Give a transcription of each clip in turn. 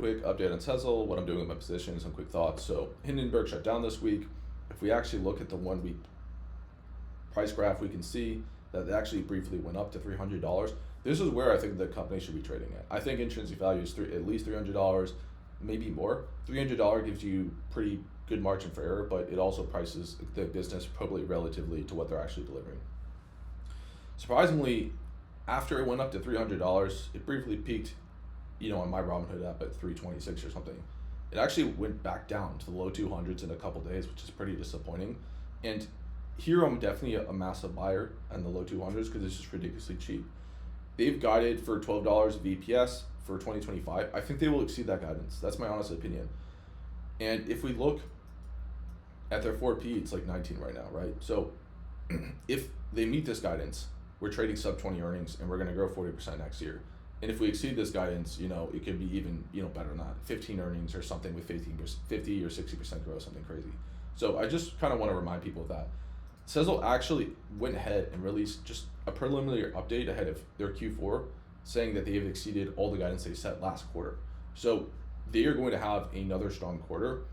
Quick update on Sezzle, what I'm doing with my position, some quick thoughts. So Hindenburg shut down this week. If we actually look at the 1 week price graph, we can see that it actually briefly went up to $300. This is where I think the company should be trading at. I think intrinsic value is at least $300, maybe more. $300 gives you pretty good margin for error, but it also prices the business probably relatively to what they're actually delivering. Surprisingly, after it went up to $300, it briefly peaked, on my Robinhood app at 326 or something. It actually went back down to the low 200s in a couple days, which is pretty disappointing. And here I'm definitely a massive buyer in the low 200s because it's just ridiculously cheap. They've guided for $12 of EPS for 2025. I think they will exceed that guidance. That's my honest opinion. And if we look at their 4P, it's like 19 right now, right? So if they meet this guidance, we're trading sub 20 earnings and we're going to grow 40% next year. And if we exceed this guidance, it could be even, better than that. 15 earnings or something with 50 or 60% growth, something crazy. So I just kind of want to remind people of that. Sezzle actually went ahead and released just a preliminary update ahead of their Q4, saying that they have exceeded all the guidance they set last quarter. So they are going to have another strong quarter.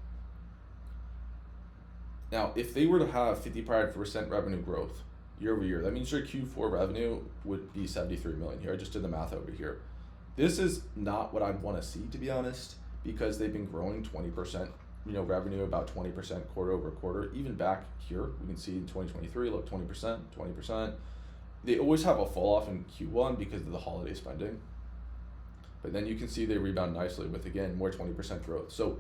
Now, if they were to have 55% revenue growth year over year, that means their Q4 revenue would be 73 million here. I just did the math over here. This is not what I'd want to see, to be honest, because they've been growing 20%, revenue about 20% quarter over quarter. Even back here, we can see in 2023, look, 20%. They always have a fall off in Q1 because of the holiday spending. But then you can see they rebound nicely with, again, more 20% growth. So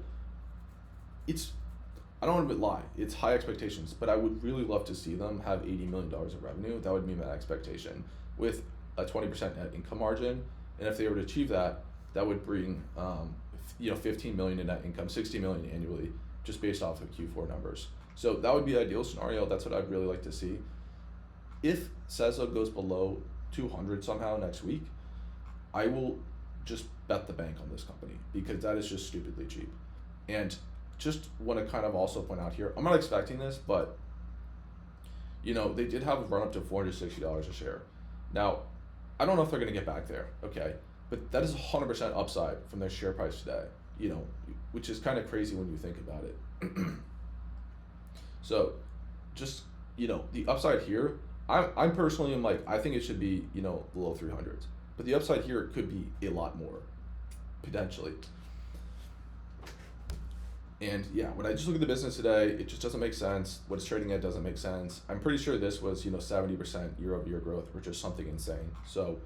I don't want to lie, it's high expectations, but I would really love to see them have $80 million of revenue. That would be my expectation with a 20% net income margin. And if they were to achieve that, that would bring 15 million in net income, 60 million annually, just based off of Q4 numbers. So that would be the ideal scenario. That's what I'd really like to see. If SEZL goes below 200 somehow next week, I will just bet the bank on this company because that is just stupidly cheap. And just want to kind of also point out here, I'm not expecting this, but they did have a run up to $460 a share. Now, I don't know if they're going to get back there, okay? But that is 100% upside from their share price today, which is kind of crazy when you think about it. So just, the upside here, I'm personally am like, I think it should be, the low 300s. But the upside here could be a lot more, potentially. And yeah, when I just look at the business today, it just doesn't make sense. What it's trading at doesn't make sense. I'm pretty sure this was, 70% year over year growth, which is something insane. So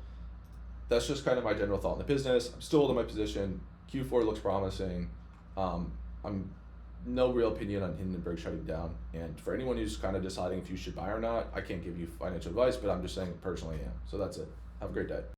that's just kind of my general thought on the business. I'm still holding my position. Q4 looks promising. I'm no real opinion on Hindenburg shutting down. And for anyone who's kind of deciding if you should buy or not, I can't give you financial advice, but I'm just saying personally I am. So that's it. Have a great day.